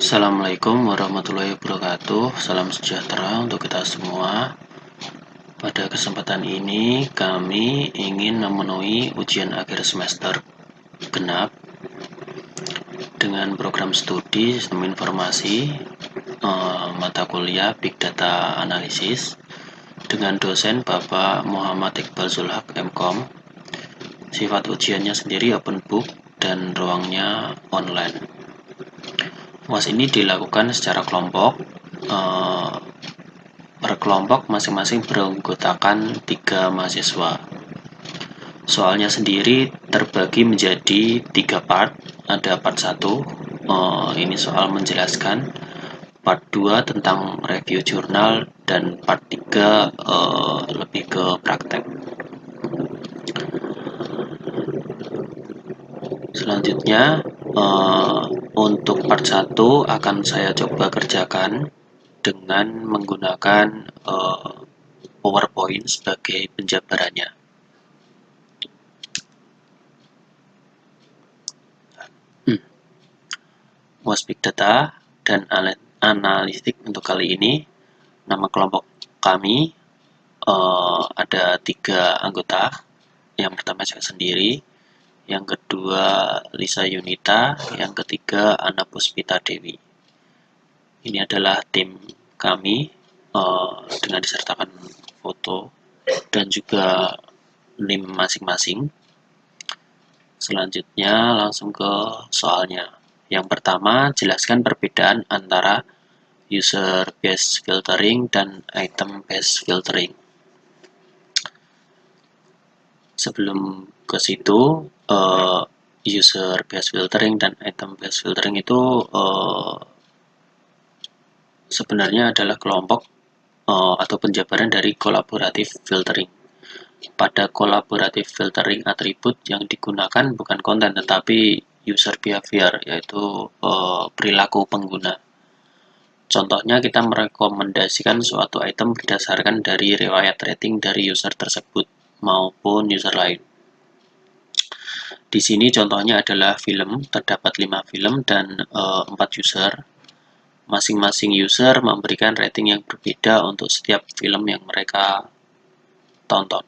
Assalamualaikum warahmatullahi wabarakatuh. Salam sejahtera untuk kita semua. Pada kesempatan ini kami ingin memenuhi ujian akhir semester genap dengan program studi sistem informasi mata kuliah Big Data Analysis dengan dosen Bapak Muhammad Iqbal Zulhaq MKom. Sifat ujiannya sendiri open book dan ruangnya online. UAS ini dilakukan secara kelompok. Per kelompok masing-masing beranggotakan 3 mahasiswa. Soalnya sendiri terbagi menjadi 3 part. Ada part 1, ini soal menjelaskan. Part 2 tentang review jurnal, dan part 3 lebih ke praktek. Selanjutnya untuk part 1 akan saya coba kerjakan dengan menggunakan PowerPoint sebagai penjabarannya. UAS Big Data dan Analitik untuk kali ini. Nama kelompok kami ada 3 anggota. Yang pertama saya sendiri, yang kedua Lisa Yunita, yang ketiga Ana Puspita Dewi. Ini adalah tim kami dengan disertakan foto dan juga NIM masing-masing. Selanjutnya langsung ke soalnya. Yang pertama, jelaskan perbedaan antara user based filtering dan item based filtering. Sebelum ke situ, user based filtering dan item based filtering itu sebenarnya adalah kelompok atau penjabaran dari kolaboratif filtering. Pada kolaboratif filtering, atribut yang digunakan bukan konten tetapi user behavior, yaitu perilaku pengguna. Contohnya, kita merekomendasikan suatu item berdasarkan dari riwayat rating dari user tersebut maupun user lain. Di sini contohnya adalah film, terdapat 5 film dan 4 user. Masing-masing user memberikan rating yang berbeda untuk setiap film yang mereka tonton.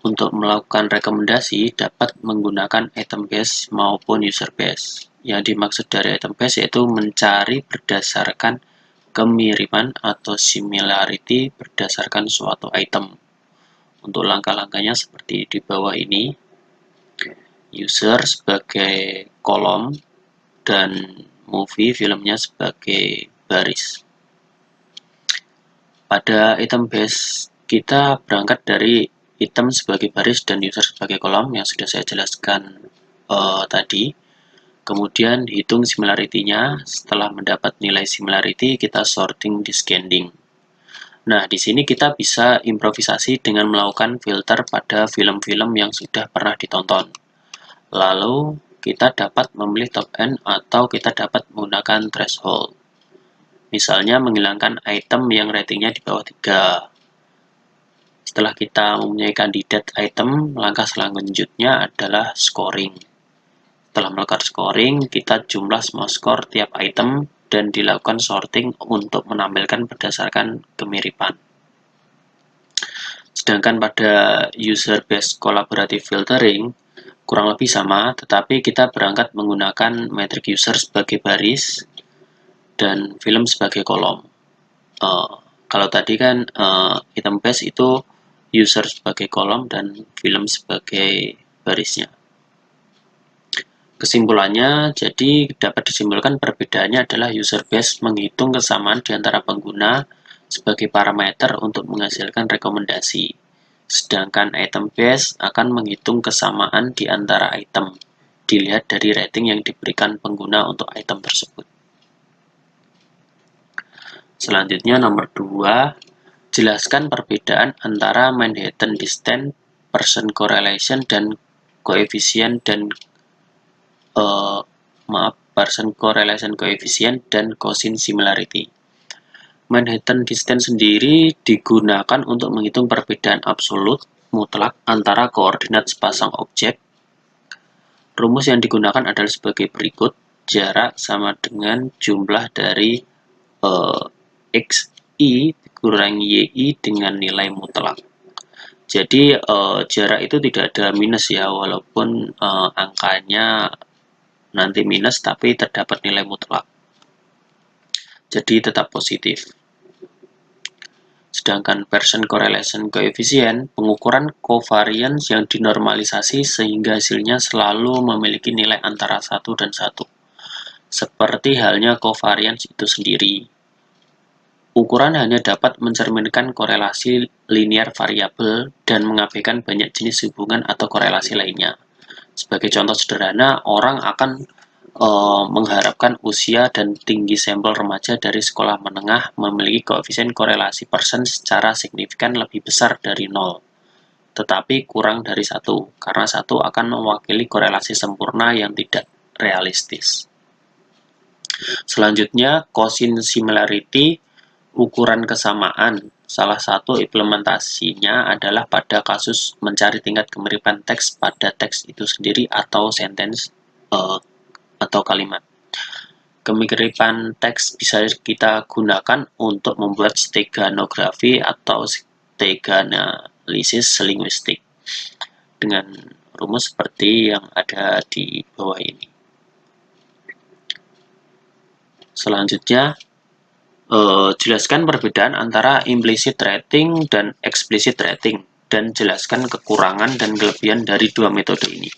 Untuk melakukan rekomendasi dapat menggunakan item base maupun user base. Yang dimaksud dari item base yaitu mencari berdasarkan kemiripan atau similarity berdasarkan suatu item. Untuk langkah-langkahnya seperti di bawah ini. User sebagai kolom dan movie filmnya sebagai baris. Pada item base kita berangkat dari item sebagai baris dan user sebagai kolom yang sudah saya jelaskan tadi. Kemudian hitung similarity-nya. Setelah mendapat nilai similarity, kita sorting descending. Nah, di sini kita bisa improvisasi dengan melakukan filter pada film-film yang sudah pernah ditonton. Lalu kita dapat memilih top end atau kita dapat menggunakan threshold. Misalnya menghilangkan item yang ratingnya di bawah 3. Setelah kita mempunyai kandidat item, langkah selanjutnya adalah scoring. Setelah melakukan scoring, kita jumlah semua skor tiap item dan dilakukan sorting untuk menampilkan berdasarkan kemiripan. Sedangkan pada user based collaborative filtering kurang lebih sama, tetapi kita berangkat menggunakan metrik user sebagai baris dan film sebagai kolom. Kalau tadi kan item base itu user sebagai kolom dan film sebagai barisnya. Kesimpulannya, jadi dapat disimpulkan perbedaannya adalah user base menghitung kesamaan di antara pengguna sebagai parameter untuk menghasilkan rekomendasi. Sedangkan item base akan menghitung kesamaan di antara item, dilihat dari rating yang diberikan pengguna untuk item tersebut. Selanjutnya nomor 2, jelaskan perbedaan antara Manhattan Distance, Person Correlation, dan Coefficient Person Correlation Coefficient dan Cosine Similarity. Manhattan Distance sendiri digunakan untuk menghitung perbedaan absolut mutlak antara koordinat sepasang objek. Rumus yang digunakan adalah sebagai berikut. Jarak sama dengan jumlah dari xi dikurangi yi dengan nilai mutlak. Jadi jarak itu tidak ada minus ya, walaupun angkanya nanti minus tapi terdapat nilai mutlak. Jadi tetap positif. Sedangkan Pearson correlation coefficient, pengukuran covariance yang dinormalisasi sehingga hasilnya selalu memiliki nilai antara 1 dan 1. Seperti halnya covariance itu sendiri. Ukuran hanya dapat mencerminkan korelasi linear variabel dan mengabaikan banyak jenis hubungan atau korelasi lainnya. Sebagai contoh sederhana, orang akan mengharapkan usia dan tinggi sampel remaja dari sekolah menengah memiliki koefisien korelasi Pearson secara signifikan lebih besar dari 0, tetapi kurang dari 1, karena 1 akan mewakili korelasi sempurna yang tidak realistis. Selanjutnya, cosine similarity, ukuran kesamaan. Salah satu implementasinya adalah pada kasus mencari tingkat kemiripan teks pada teks itu sendiri atau sentence atau kalimat. Kemiripan teks bisa kita gunakan untuk membuat steganografi atau steganalisis linguistik dengan rumus seperti yang ada di bawah ini. Selanjutnya, jelaskan perbedaan antara implicit rating dan explicit rating, dan jelaskan kekurangan dan kelebihan dari dua metode ini.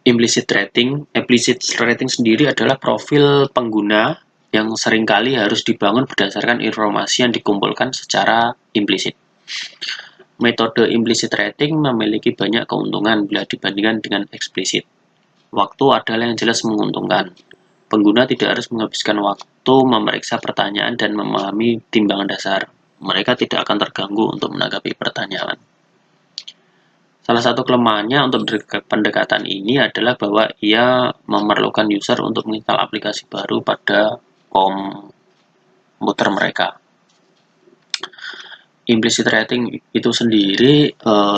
Implicit rating sendiri adalah profil pengguna yang seringkali harus dibangun berdasarkan informasi yang dikumpulkan secara implisit. Metode implicit rating memiliki banyak keuntungan bila dibandingkan dengan eksplisit. Waktu adalah yang jelas menguntungkan. Pengguna tidak harus menghabiskan waktu memeriksa pertanyaan dan memahami timbangan dasar. Mereka tidak akan terganggu untuk menanggapi pertanyaan. Salah satu kelemahannya untuk pendekatan ini adalah bahwa ia memerlukan user untuk menginstal aplikasi baru pada komputer mereka. Implicit rating itu sendiri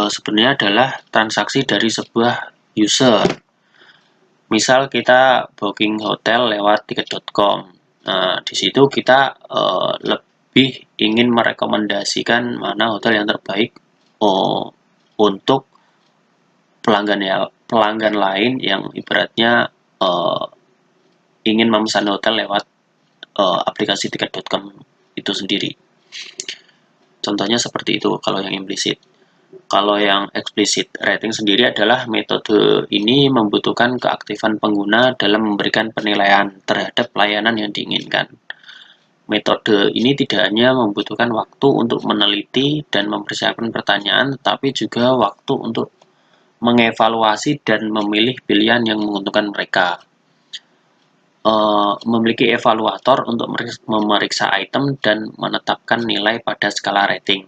sebenarnya adalah transaksi dari sebuah user. Misal kita booking hotel lewat tiket.com. Nah, di situ kita lebih ingin merekomendasikan mana hotel yang terbaik untuk pelanggan lain yang ibaratnya ingin memesan hotel lewat aplikasi tiket.com itu sendiri. Contohnya seperti itu kalau yang implisit. Kalau yang explicit rating sendiri adalah metode ini membutuhkan keaktifan pengguna dalam memberikan penilaian terhadap layanan yang diinginkan. Metode ini tidak hanya membutuhkan waktu untuk meneliti dan mempersiapkan pertanyaan, tetapi juga waktu untuk mengevaluasi dan memilih pilihan yang menguntungkan mereka. Memiliki evaluator untuk memeriksa item dan menetapkan nilai pada skala rating.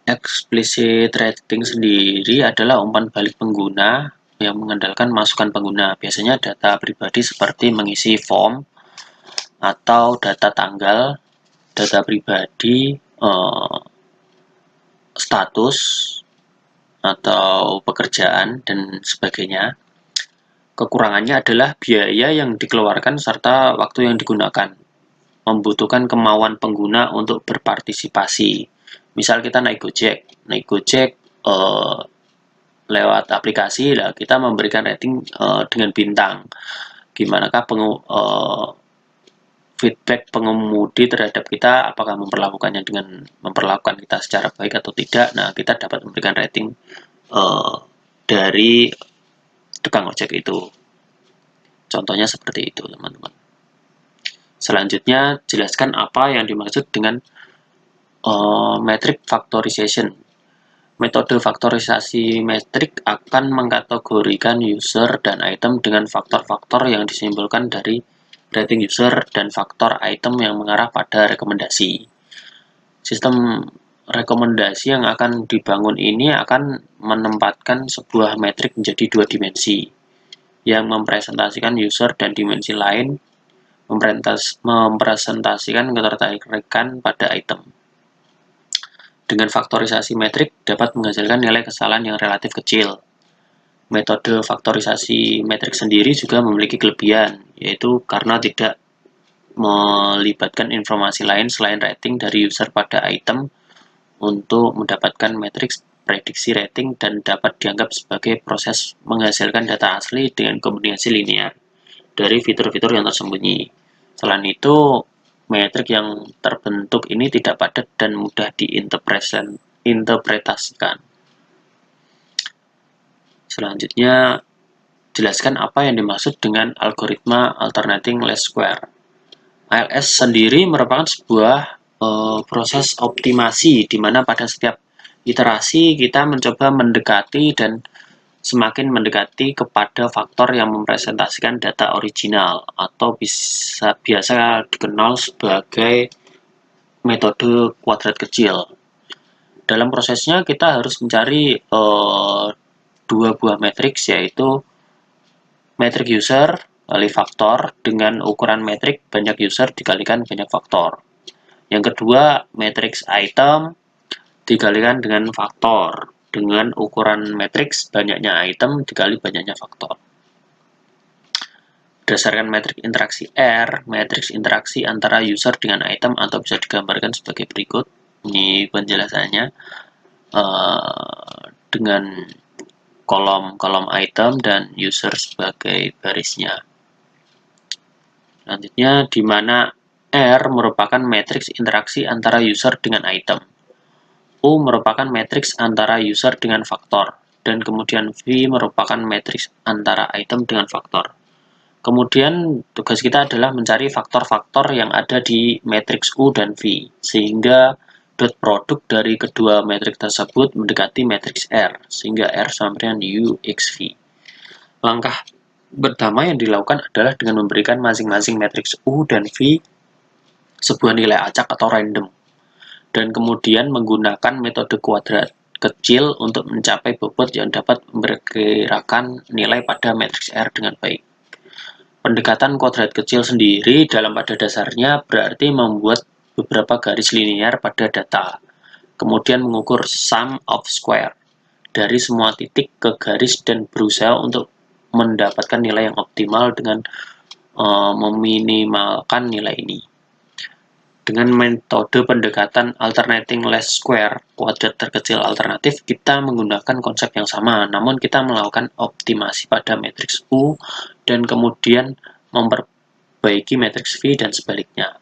Explicit rating sendiri adalah umpan balik pengguna yang mengandalkan masukan pengguna. Biasanya data pribadi seperti mengisi form atau data tanggal, data pribadi, status atau pekerjaan dan sebagainya. Kekurangannya adalah biaya yang dikeluarkan serta waktu yang digunakan. Membutuhkan kemauan pengguna untuk berpartisipasi. Misal kita naik Gojek lewat aplikasi, lah kita memberikan rating dengan bintang. Gimanakah feedback pengemudi terhadap kita, apakah memperlakukan kita secara baik atau tidak. Nah, kita dapat memberikan rating dari tukang ojek itu. Contohnya seperti itu, teman-teman. Selanjutnya, jelaskan apa yang dimaksud dengan metric factorization. Metode faktorisasi metrik akan mengkategorikan user dan item dengan faktor-faktor yang disimpulkan dari rating user dan faktor item yang mengarah pada rekomendasi. Sistem rekomendasi yang akan dibangun ini akan menempatkan sebuah metrik menjadi dua dimensi, yang mempresentasikan user dan dimensi lain mempresentasikan ketertarikan pada item. Dengan faktorisasi metrik dapat menghasilkan nilai kesalahan yang relatif kecil. Metode faktorisasi metrik sendiri juga memiliki kelebihan, yaitu karena tidak melibatkan informasi lain selain rating dari user pada item untuk mendapatkan matriks prediksi rating dan dapat dianggap sebagai proses menghasilkan data asli dengan kombinasi linear dari fitur-fitur yang tersembunyi. Selain itu, metrik yang terbentuk ini tidak padat dan mudah diinterpretasikan. Selanjutnya, jelaskan apa yang dimaksud dengan algoritma alternating least square. ALS sendiri merupakan sebuah proses optimasi di mana pada setiap iterasi kita mencoba mendekati dan semakin mendekati kepada faktor yang merepresentasikan data original atau biasa dikenal sebagai metode kuadrat kecil. Dalam prosesnya kita harus mencari dua buah matriks, yaitu metrik user kali faktor dengan ukuran metrik banyak user dikalikan banyak faktor. Yang kedua, matriks item dikalikan dengan faktor dengan ukuran matriks banyaknya item dikali banyaknya faktor. Berdasarkan metrik interaksi R, matriks interaksi antara user dengan item atau bisa digambarkan sebagai berikut. Ini penjelasannya dengan kolom item dan user sebagai barisnya. Selanjutnya, di mana R merupakan matriks interaksi antara user dengan item. U merupakan matriks antara user dengan faktor, dan kemudian V merupakan matriks antara item dengan faktor. Kemudian tugas kita adalah mencari faktor-faktor yang ada di matriks U dan V, sehingga dot produk dari kedua matriks tersebut mendekati matriks R, sehingga R sama dengan U x V. Langkah pertama yang dilakukan adalah dengan memberikan masing-masing matriks U dan V sebuah nilai acak atau random, dan kemudian menggunakan metode kuadrat kecil untuk mencapai bobot yang dapat memperkirakan nilai pada matriks R dengan baik. Pendekatan kuadrat kecil sendiri pada dasarnya berarti membuat beberapa garis linear pada data, kemudian mengukur sum of square dari semua titik ke garis dan berusaha untuk mendapatkan nilai yang optimal dengan meminimalkan nilai ini. Dengan metode pendekatan alternating least square, kuadrat terkecil alternatif, kita menggunakan konsep yang sama, namun kita melakukan optimasi pada matriks U dan kemudian memperbaiki matriks V dan sebaliknya.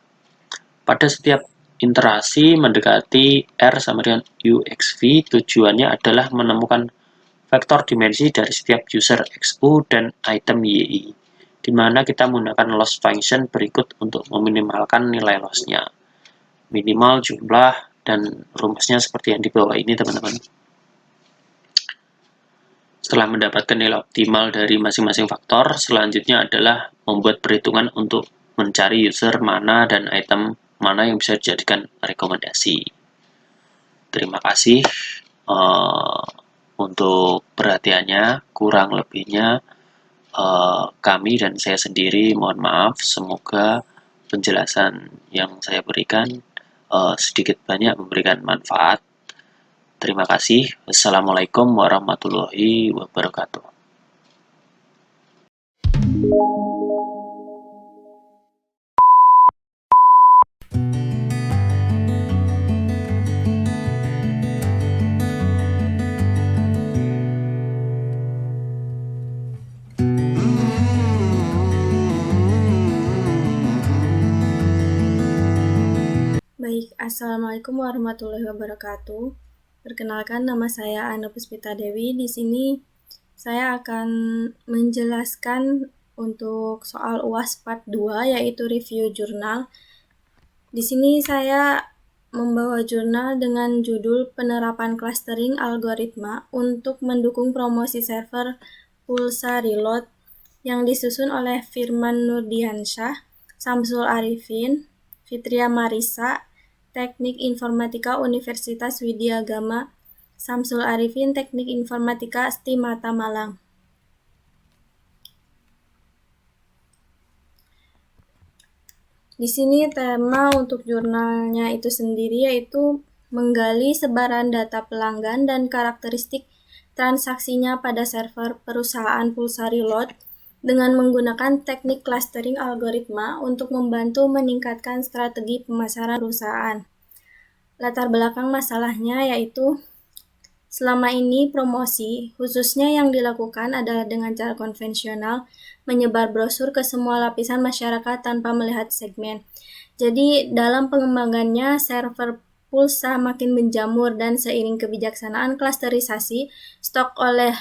Pada setiap iterasi mendekati R sama dengan UXV, tujuannya adalah menemukan vektor dimensi dari setiap user XU dan item YI, di mana kita menggunakan loss function berikut untuk meminimalkan nilai loss-nya. Minimal jumlah dan rumusnya seperti yang di bawah ini, teman-teman. Setelah mendapatkan nilai optimal dari masing-masing faktor, selanjutnya adalah membuat perhitungan untuk mencari user mana dan item mana yang bisa dijadikan rekomendasi. Terima kasih untuk perhatiannya. Kurang lebihnya kami dan saya sendiri mohon maaf. Semoga penjelasan yang saya berikan sedikit banyak memberikan manfaat. Terima kasih. Wassalamualaikum warahmatullahi wabarakatuh. Baik, Assalamualaikum warahmatullahi wabarakatuh. Perkenalkan, nama saya Ana Puspita Dewi. Di sini saya akan menjelaskan untuk soal UAS Part 2, yaitu review jurnal. Di sini saya membawa jurnal dengan judul Penerapan Clustering Algoritma untuk mendukung promosi server Pulsa Reload yang disusun oleh Firman Nurdiansyah, Samsul Arifin, Fitria Marisa, Teknik Informatika Universitas Widyagama, Samsul Arifin, Teknik Informatika Stimata Malang. Di sini tema untuk jurnalnya itu sendiri yaitu menggali sebaran data pelanggan dan karakteristik transaksinya pada server perusahaan pulsa reload dengan menggunakan teknik clustering algoritma untuk membantu meningkatkan strategi pemasaran perusahaan. Latar belakang masalahnya yaitu selama ini promosi, khususnya yang dilakukan adalah dengan cara konvensional, menyebar brosur ke semua lapisan masyarakat tanpa melihat segmen. Jadi dalam pengembangannya, server pulsa makin menjamur dan seiring kebijaksanaan klasterisasi, stok oleh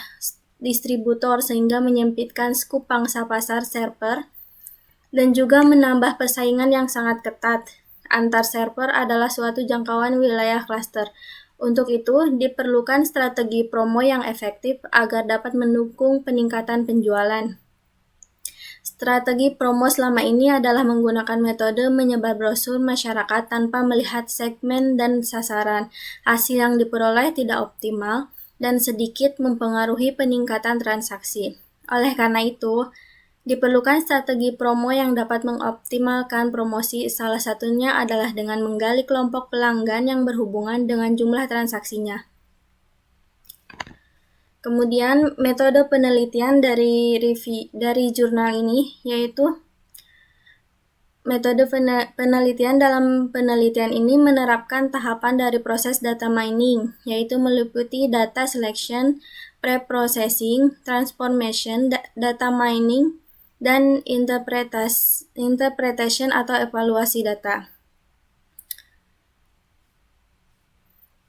distributor sehingga menyempitkan skup pangsa pasar server dan juga menambah persaingan yang sangat ketat. Antar server adalah suatu jangkauan wilayah klaster. Untuk itu, diperlukan strategi promo yang efektif agar dapat mendukung peningkatan penjualan. Strategi promo selama ini adalah menggunakan metode menyebar brosur masyarakat tanpa melihat segmen dan sasaran. Hasil yang diperoleh tidak optimal dan sedikit mempengaruhi peningkatan transaksi. Oleh karena itu, diperlukan strategi promo yang dapat mengoptimalkan promosi. Salah satunya adalah dengan menggali kelompok pelanggan yang berhubungan dengan jumlah transaksinya. Kemudian metode penelitian dari jurnal ini yaitu metode penelitian. Dalam penelitian ini menerapkan tahapan dari proses data mining, yaitu meliputi data selection, pre-processing, transformation, data mining, dan interpretation atau evaluasi data.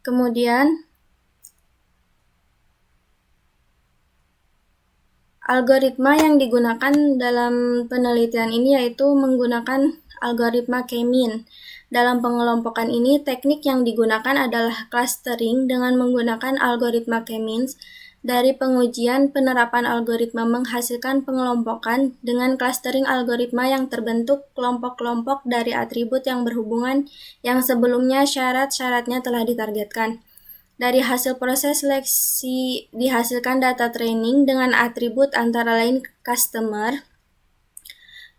Kemudian algoritma yang digunakan dalam penelitian ini yaitu menggunakan algoritma K-mean. Dalam pengelompokan ini, teknik yang digunakan adalah clustering dengan menggunakan algoritma K-means. Dari pengujian, penerapan algoritma menghasilkan pengelompokan dengan clustering algoritma yang terbentuk kelompok-kelompok dari atribut yang berhubungan yang sebelumnya syarat-syaratnya telah ditargetkan. Dari hasil proses seleksi dihasilkan data training dengan atribut antara lain customer,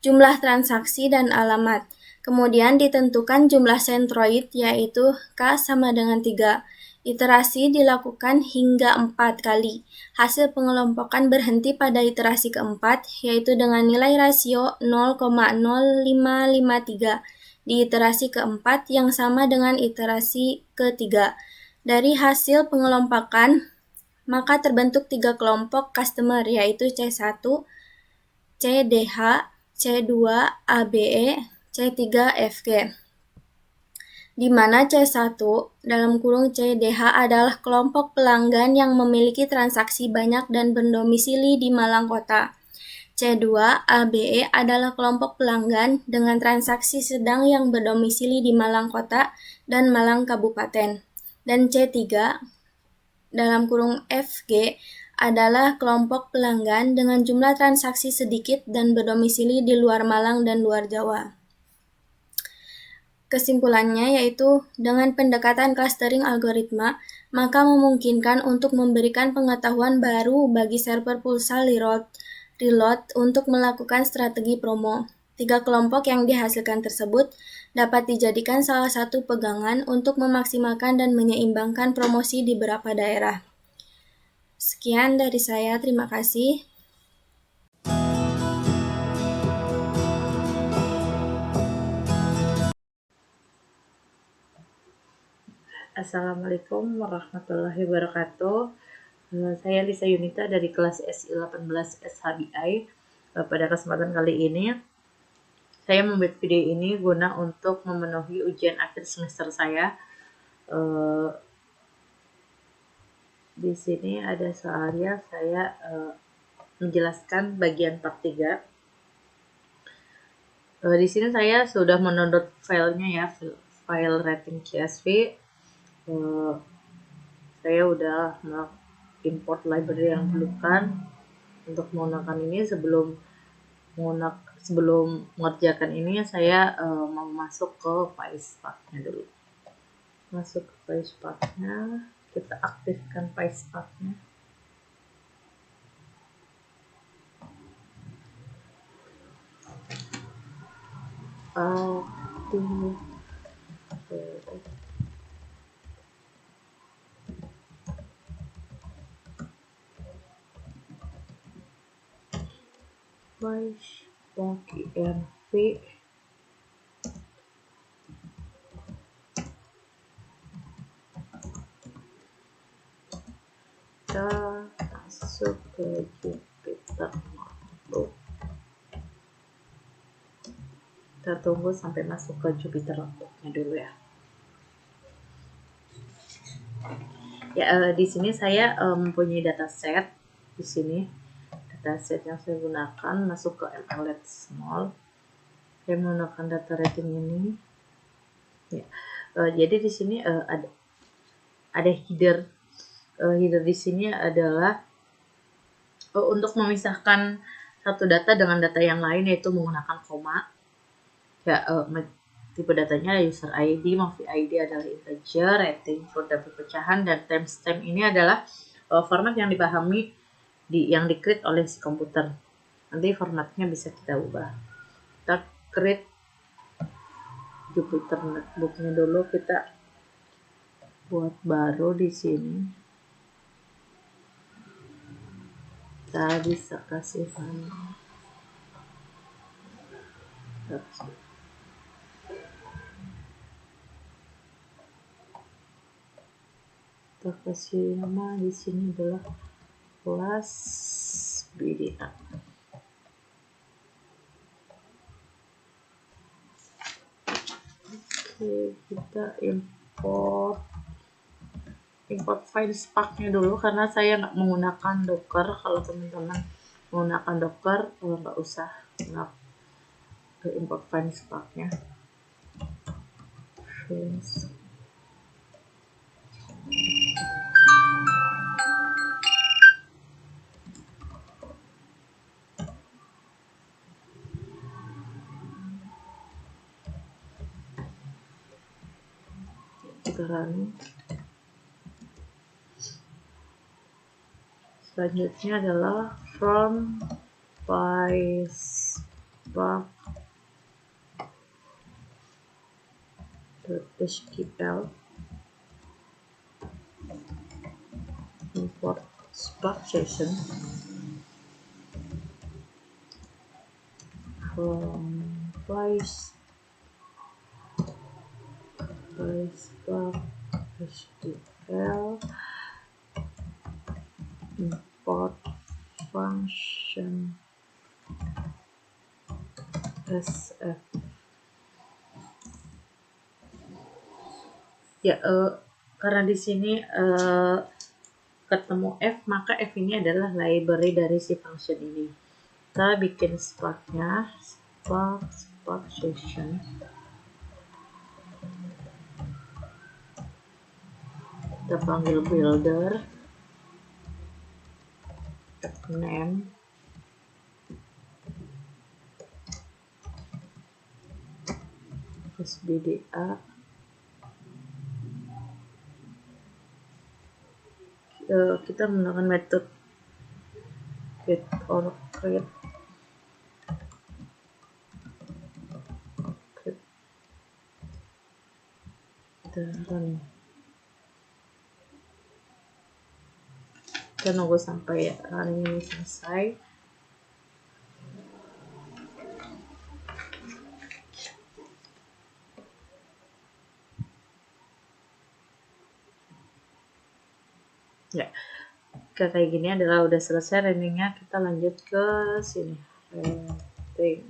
jumlah transaksi, dan alamat. Kemudian ditentukan jumlah sentroid yaitu K sama dengan 3. Iterasi dilakukan hingga 4 kali. Hasil pengelompokan berhenti pada iterasi keempat yaitu dengan nilai rasio 0,0553 di iterasi keempat yang sama dengan iterasi ketiga. Dari hasil pengelompokan, maka terbentuk 3 kelompok customer yaitu C1, CDH, C2, ABE, C3, FG. Di mana C1 dalam kurung CDH adalah kelompok pelanggan yang memiliki transaksi banyak dan berdomisili di Malang Kota. C2, ABE adalah kelompok pelanggan dengan transaksi sedang yang berdomisili di Malang Kota dan Malang Kabupaten. Dan C3 dalam kurung FG adalah kelompok pelanggan dengan jumlah transaksi sedikit dan berdomisili di luar Malang dan luar Jawa. Kesimpulannya yaitu dengan pendekatan clustering algoritma, maka memungkinkan untuk memberikan pengetahuan baru bagi server pulsa reload untuk melakukan strategi promo. 3 kelompok yang dihasilkan tersebut dapat dijadikan salah satu pegangan untuk memaksimalkan dan menyeimbangkan promosi di beberapa daerah. Sekian dari saya, terima kasih. Assalamualaikum warahmatullahi wabarakatuh. Saya Lisa Yunita dari kelas SI18 SHBI. Pada kesempatan kali ini, saya membuat video ini guna untuk memenuhi ujian akhir semester saya. Di sini ada soalnya saya menjelaskan bagian part 3. Di sini saya sudah mendownload filenya ya, file rating CSV. Saya udah import library yang diperlukan untuk menggunakan ini. Sebelum mengerjakan ini, saya mau masuk ke PySpark-nya dulu. Masuk ke PySpark-nya, kita aktifkan PySpark-nya. spark env. Kita masuk ke Jupyter Notebook. Kita tunggu sampai masuk ke Jupyter Notebook-nya dulu ya. Ya, di sini saya mempunyai dataset. Di sini dataset yang saya gunakan masuk ke MLet Small. Saya menggunakan data rating ini. Ya, jadi di sini ada header. Header di sini adalah untuk memisahkan satu data dengan data yang lain, yaitu menggunakan koma. Ya, tipe datanya user ID, movie ID adalah integer, rating for data pecahan, dan timestamp ini adalah format yang dipahami yang di-create oleh si komputer. Nanti formatnya bisa kita ubah. Kita create Jupyter Notebook-nya dulu, kita buat baru di sini. Kita bisa kasih nama. Kita kasih nama di sini adalah kelas BDA. Oke, kita import file Spark-nya dulu karena saya nggak menggunakan Docker. Kalau teman-teman menggunakan Docker, nggak usah import file Spark-nya. Kita run. Selanjutnya adalah from PySpark.sql import Spark session from PySpark.sql import function sf. Ya, karena di sini ketemu f, maka f ini adalah library dari si function ini. Kita bikin Spark-nya, Spark session. Kita panggil builder, name, SBDA, kita menggunakan metode get or create. Kita run. Kita nunggu sampai running ini selesai. Ya, kayak gini adalah udah selesai runningnya. Kita lanjut ke sini, rating.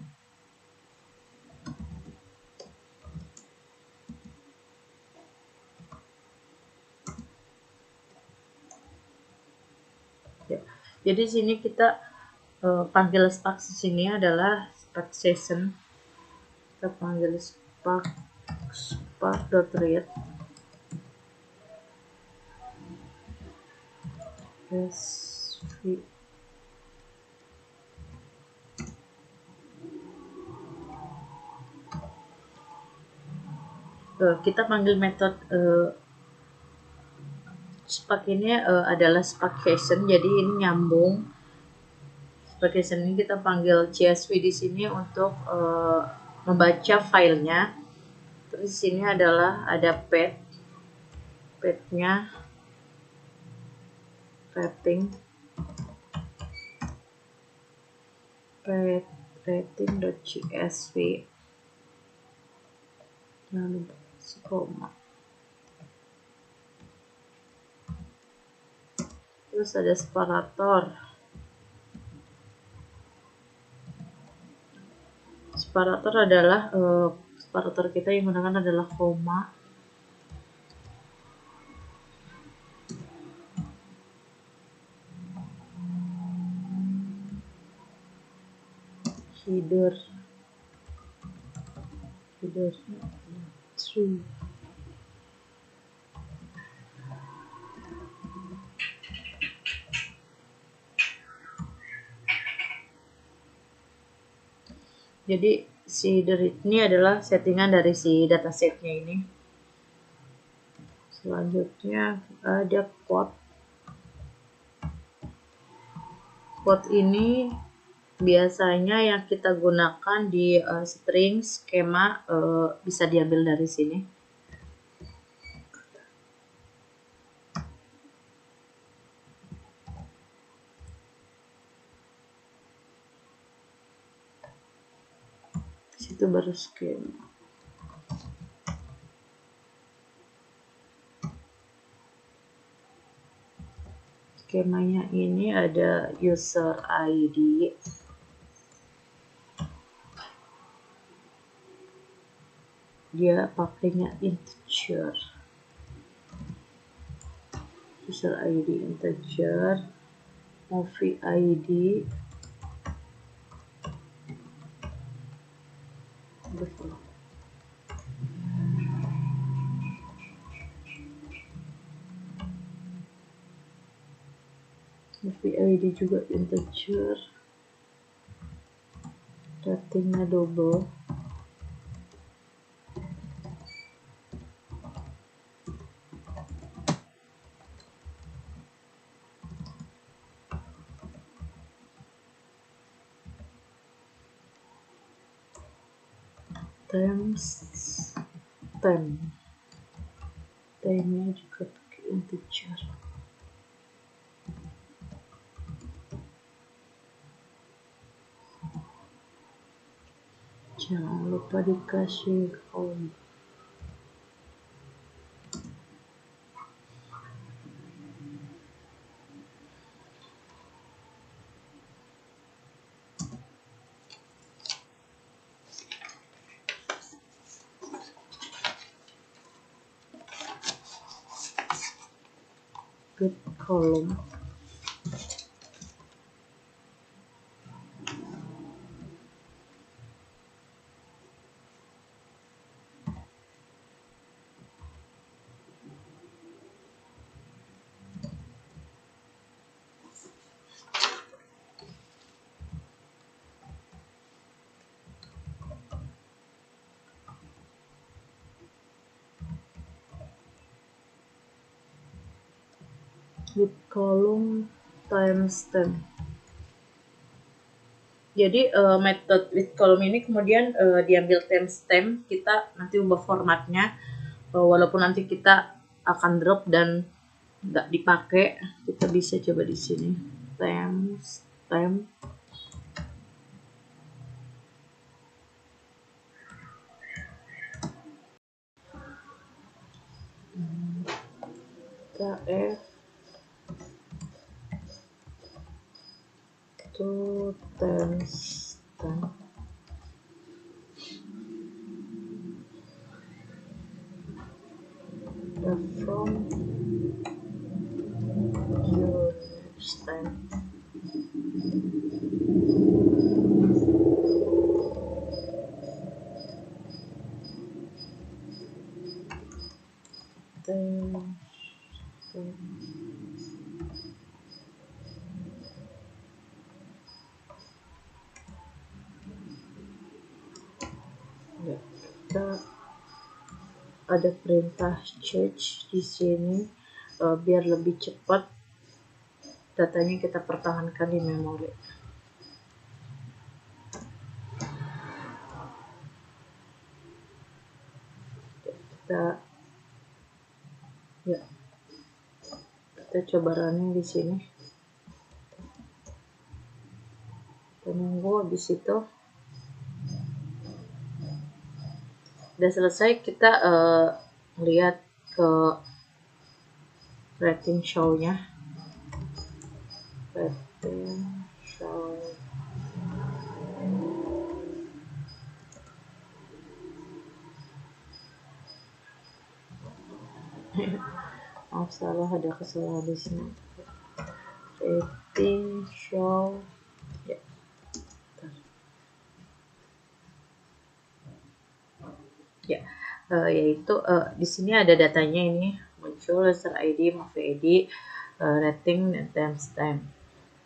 Ya, jadi sini kita panggil Spark di sini adalah Spark session. Kita panggil spark.read. Kita panggil metode Spark ini adalah Spark session, jadi ini nyambung. Spark session ini kita panggil CSV di sini untuk membaca filenya. Terus di sini adalah ada path-nya rating, path rating.csv, jangan lupa koma. Terus ada separator. Separator adalah separator kita yang menggunakan adalah koma. Header true. Jadi si header ini adalah settingan dari si datasetnya ini. Selanjutnya ada quote. Quote ini biasanya yang kita gunakan di string skema, bisa diambil dari sini. Situ baru skema. Skemanya ini ada user ID, dia pakainya integer, user ID integer, movie ID movie ID juga integer, ratingnya double. Time-nya juga pakai integer. Jangan lupa dikasih home. With column. With column timestamp. Jadi method with column ini kemudian diambil timestamp, kita nanti ubah formatnya, walaupun nanti kita akan drop dan nggak dipakai, kita bisa coba di sini timestamp. KF to timestamp. From your time. Ya, kita ada perintah change di sini biar lebih cepat datanya kita pertahankan di memori. Kita coba running di sini. Kita nunggu habis itu Udah selesai, kita lihat ke rating show-nya. Rating show. Maaf, salah, ada kesalahan di sini. Rating show. Ya. Ya, yaitu di sini ada datanya ini muncul user ID, movie ID, rating dan timestamp.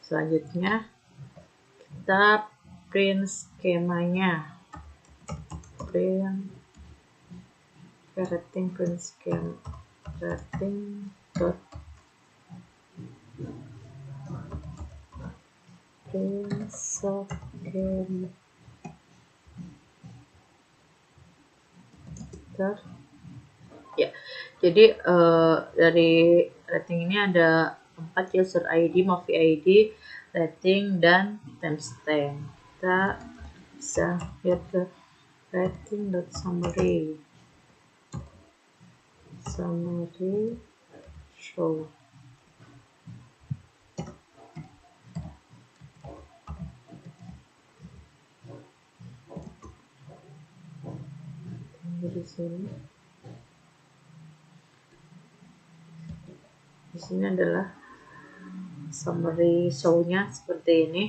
Selanjutnya kita print skemanya. Rating print scheme. Rating dot print scheme. Ya, jadi dari rating ini ada 4, user ID, movie ID, rating, dan timestamp. Kita bisa lihat ke rating.summary. Summary show. Di sini. Di sini adalah summary show-nya seperti ini.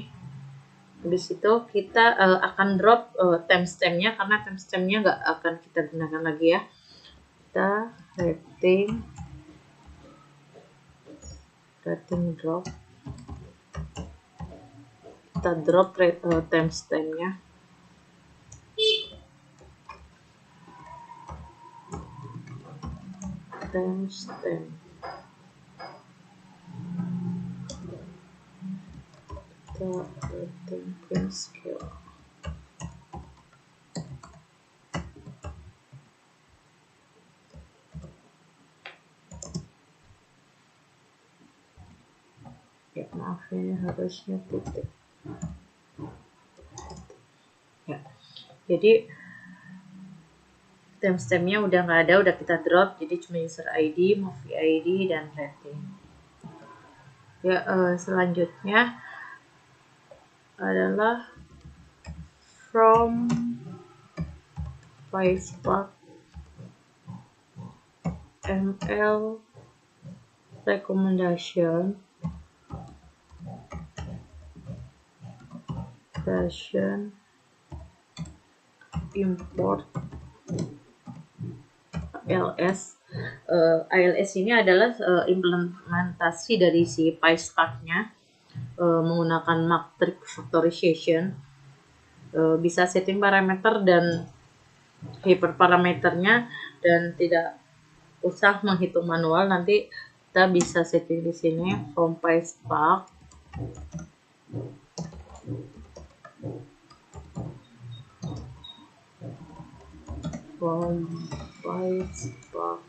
Habis itu kita akan drop timestamp-nya karena timestamp-nya nggak akan kita gunakan lagi ya. Kita rating drop. Kita drop timestamp-nya. Timestamp. Kita rating print scale. Ya, maaf, ini harusnya titik. Ya, jadi timestamp-nya udah nggak ada, udah kita drop, jadi cuma user ID, movie ID, dan rating. Ya, selanjutnya adalah from PySpark ML recommendation version import ALS. ALS ini adalah implementasi dari si PySpark-nya menggunakan matrix factorization. Bisa setting parameter dan hyperparameternya dan tidak usah menghitung manual. Nanti kita bisa setting di sini from PySpark. From PySpark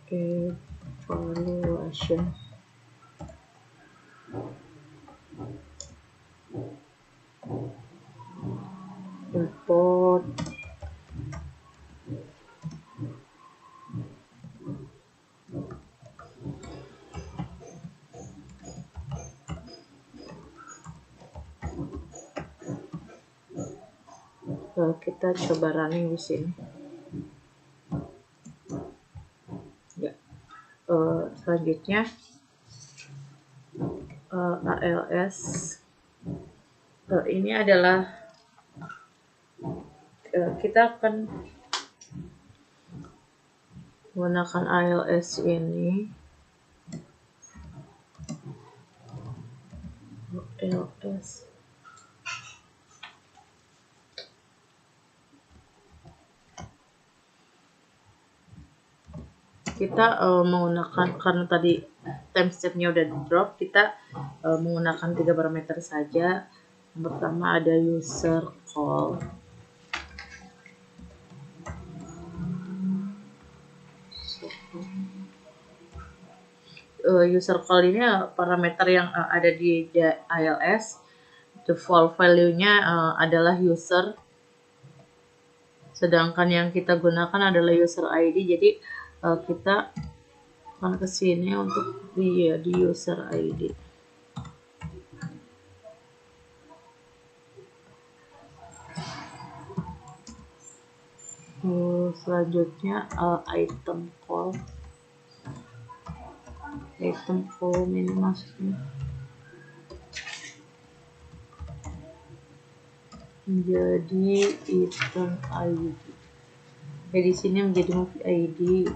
evaluation. Import kita coba running di sini. Ya, selanjutnya ALS ini adalah kita akan menggunakan ALS ini. ALS kita menggunakan, karena tadi timestamp-nya udah drop, kita menggunakan 3 parameter saja. Yang pertama ada user call. user call ini parameter yang ada di ILS. Default value-nya adalah user, sedangkan yang kita gunakan adalah user ID. Jadi kita akan ke sini untuk di user ID. Selanjutnya item call ini maksudnya menjadi item ID. Di sini menjadi movie ID.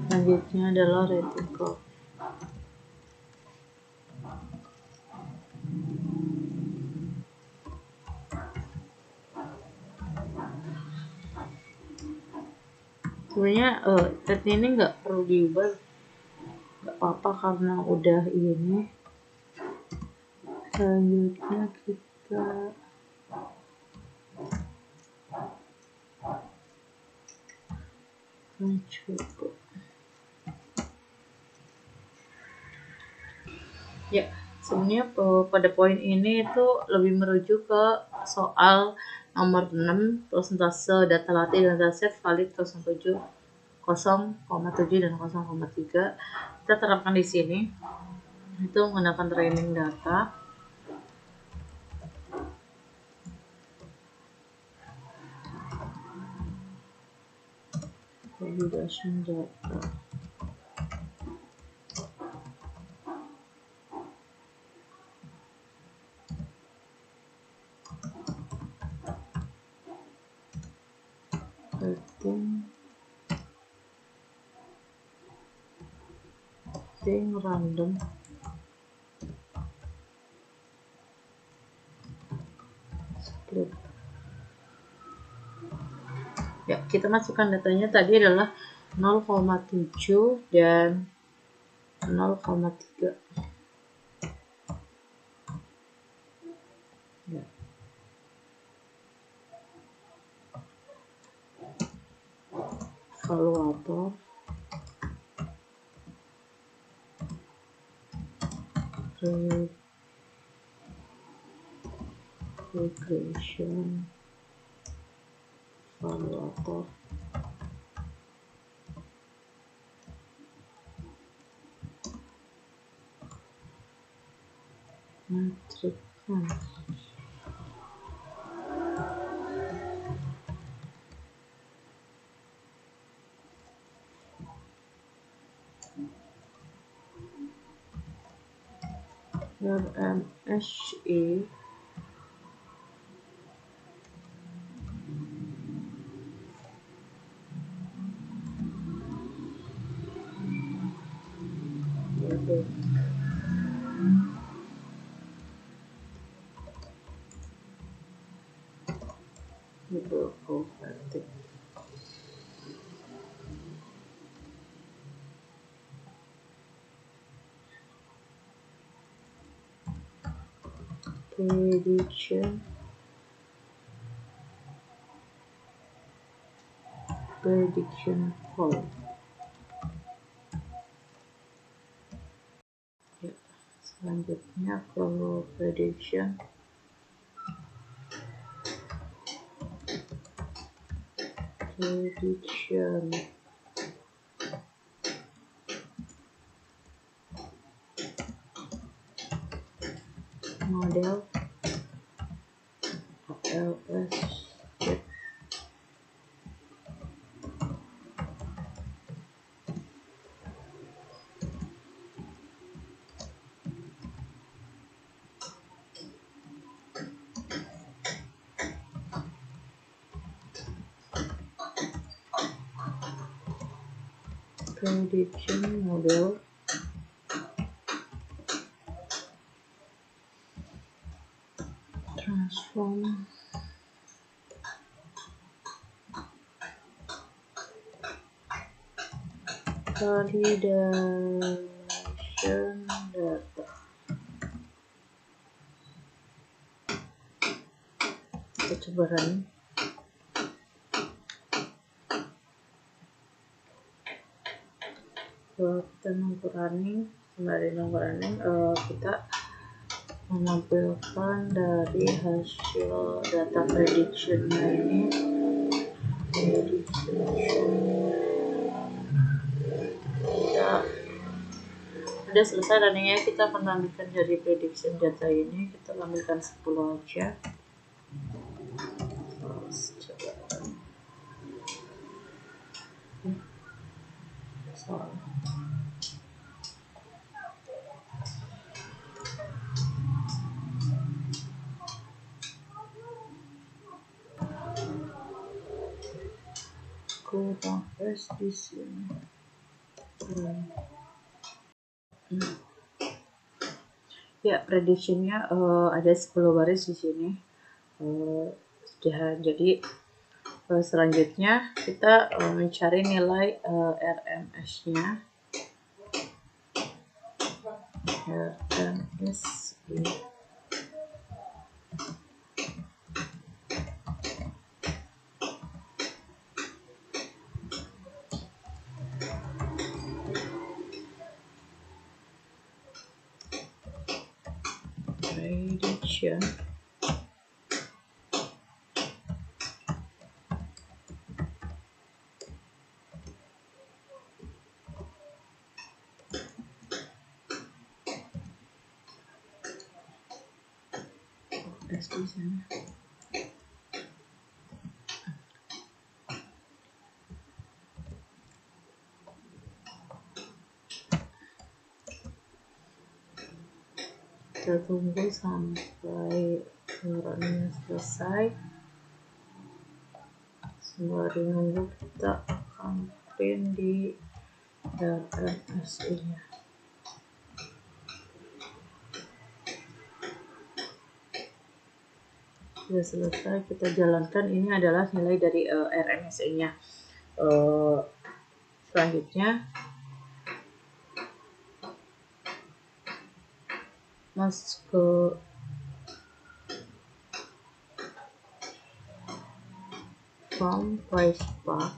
Selanjutnya adalah rating call. Sebenarnya tab ini nggak perlu diubah, nggak apa-apa karena udah ini. Selanjutnya kita mencoba. Ya, sebenarnya pada poin ini itu lebih merujuk ke soal nomor 6, persentase data latih dan dataset valid 0,7 dan 0,3. Kita terapkan di sini itu menggunakan training data. Validation data. Setting random split. Ya, kita masukkan datanya tadi adalah 0,7 dan 0,3. Ya. Evaluator. Regression. Evaluator. Metric RMSE Converting. Prediction call. Ya, selanjutnya kalau prediction model ALS prediction model transform validation data. Kita coba run. kita nunggu running, sembari nunggu running kita menampilkan dari hasil data prediction-nya ini. Kita udah selesai runningnya, kita akan ambilkan dari prediction data ini, kita ambilkan 10 aja. Coba kurang es di sini. Ya, prediction-nya ada 10 baris di sini. Sudah, jadi selanjutnya kita mencari nilai RMS-nya. RMS ini. Prediction. Di sana. Kita tunggu sampai running selesai. Sembari nunggu kita akan print di RMS-nya. Sudah selesai, kita jalankan. Ini adalah nilai dari RMS-nya. Selanjutnya masuk ke form price path.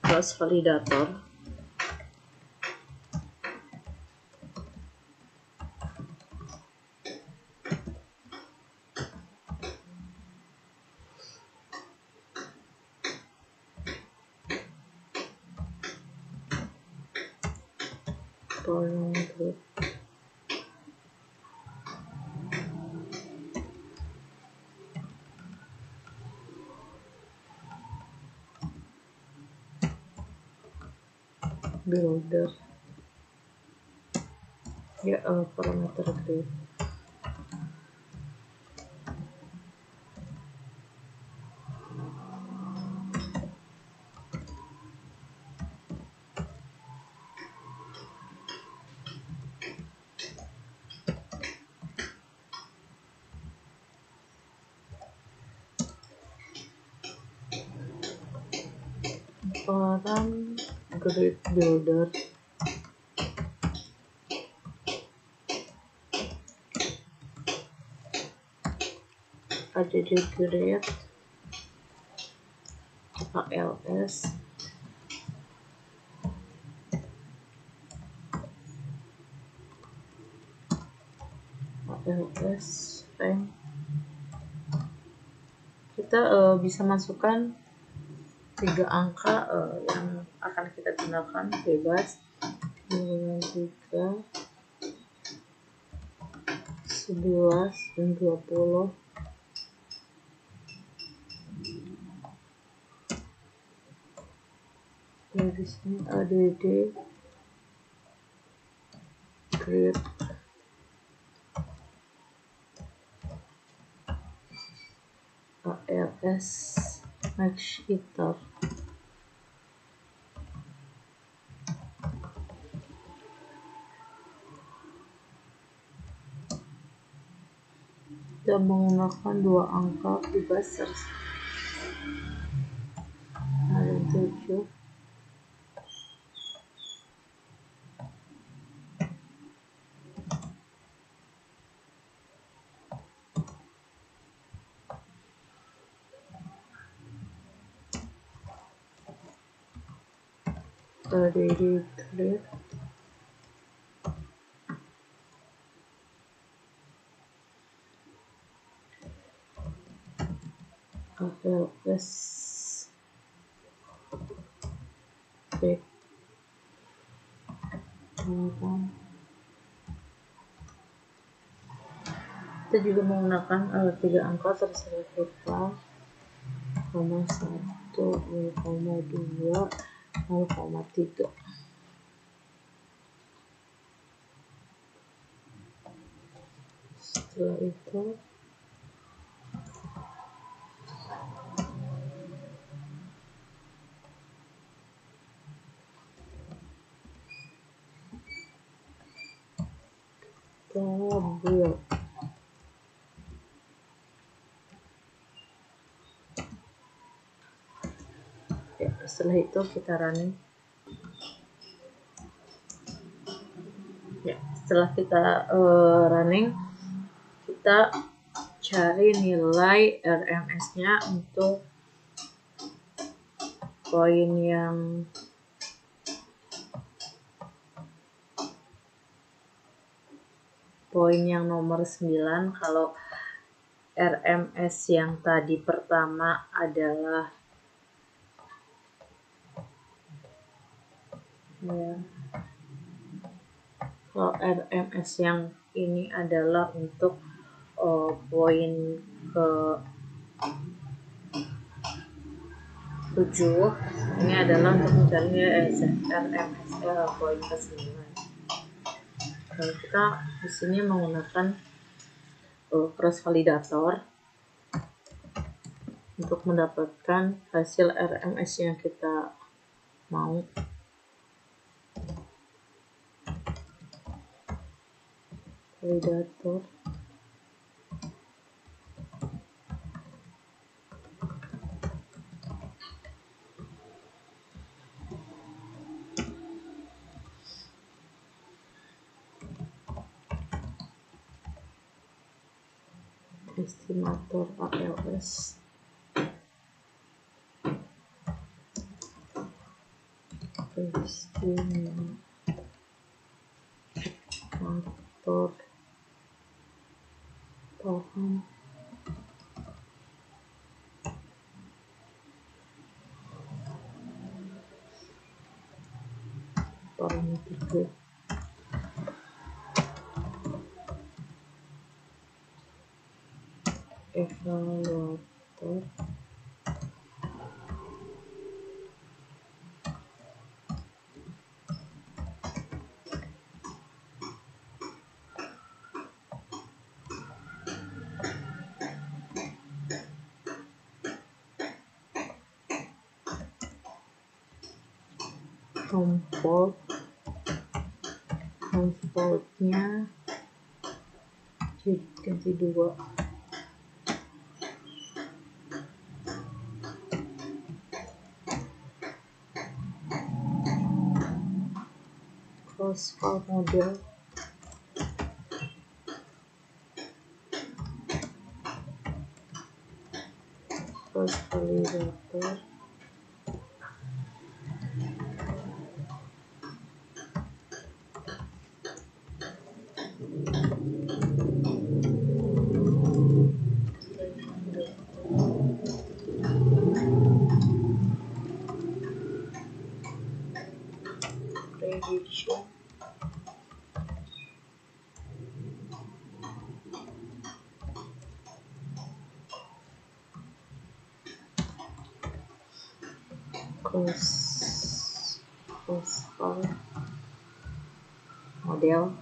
Plus validator. Builder. Ya, parameter grid. Param grid builder. Ada di grid ALS. Rank. Kita bisa masukkan 3 angka yang akan kita gunakan bebas. 3, 11, dan 20. Dari sini ADD grid ALS match iter. Kita menggunakan 2 angka bebas. Ada 7. clear. ALS back kita juga menggunakan 3 angka terserah kita, 0,1, 0,2, 0,3. Setelah itu kita build. Ya, setelah itu kita running. Ya, setelah kita running, kita cari nilai RMS-nya untuk poin yang nomor 9. Kalau RMS yang tadi pertama adalah kalau RMS yang ini adalah untuk poin ke 7, ini adalah untuk mencari RMS poin ke 9. Kalau kita di sini menggunakan cross validator untuk mendapatkan hasil RMS yang kita mau. Validator estimator ALS estimator paham parameter evaluator comfortnya ganti 2. Cross-val model cross validator prediction cross-val model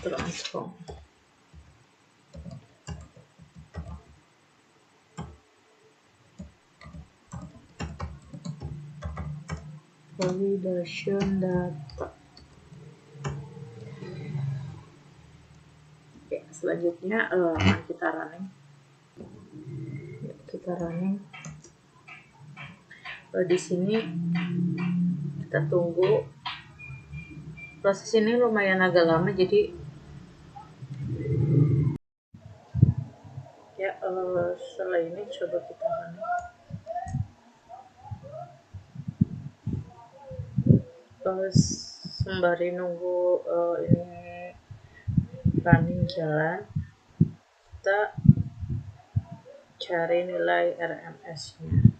transform. Validation data. Oke, selanjutnya kita running. Di sini kita tunggu. Proses ini lumayan agak lama, jadi ya setelah ini coba kita running. Sembari nunggu ini running jalan, kita cari nilai RMS-nya.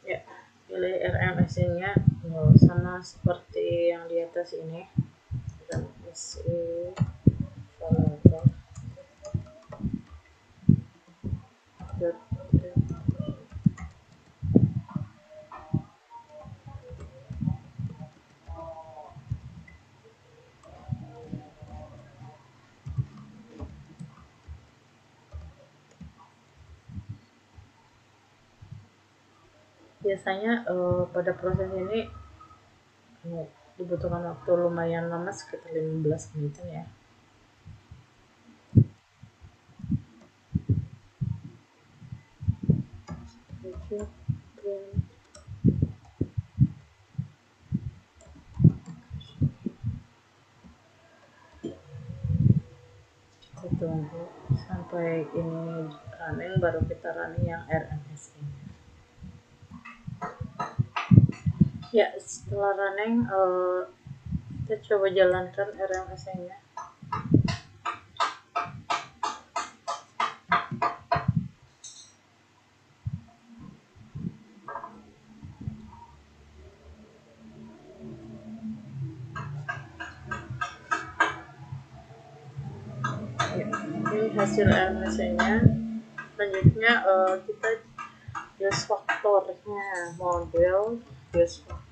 Ya, nilai RMS-nya sama seperti yang di atas ini. RMSE evaluator. Biasanya pada proses ini dibutuhkan waktu lumayan lama, sekitar 15 menit ya. Kita tunggu sampai ini running, baru kita running yang RMS ini. Ya, setelah running kita coba jalankan RMS-nya. Ini hasil RMS-nya. Selanjutnya kita use faktornya, model use faktor.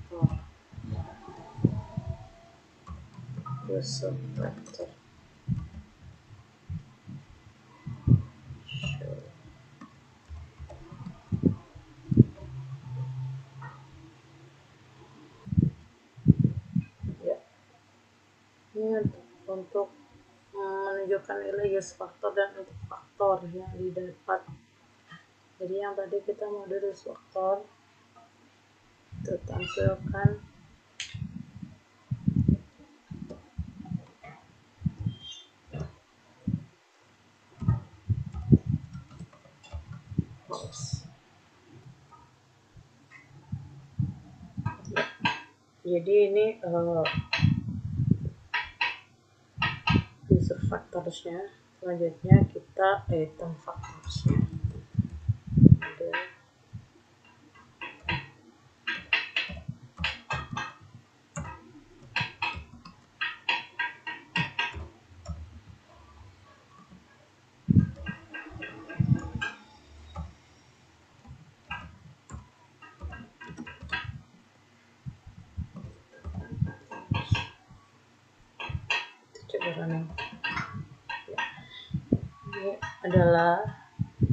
Use faktor. Ya. Ini untuk menunjukkan nilai use faktor dan untuk faktor yang didapat. Jadi yang tadi kita model use faktor itu tampilkan false. Jadi ini user faktorsnya. Selanjutnya kita item faktorsnya. Coba running. Ini adalah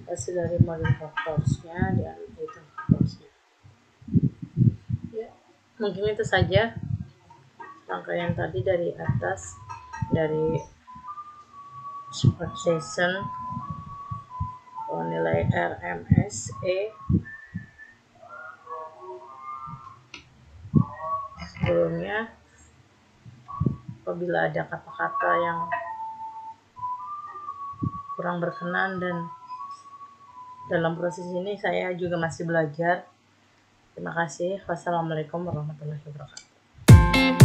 hasil dari model faktorsnya dan item faktorsnya. Ya, mungkin itu saja rangkaian tadi dari atas, dari support session, nilai RMSE. Sebelumnya, apabila ada kata-kata yang kurang berkenan, dan dalam proses ini saya juga masih belajar. Terima kasih. Wassalamualaikum warahmatullahi wabarakatuh.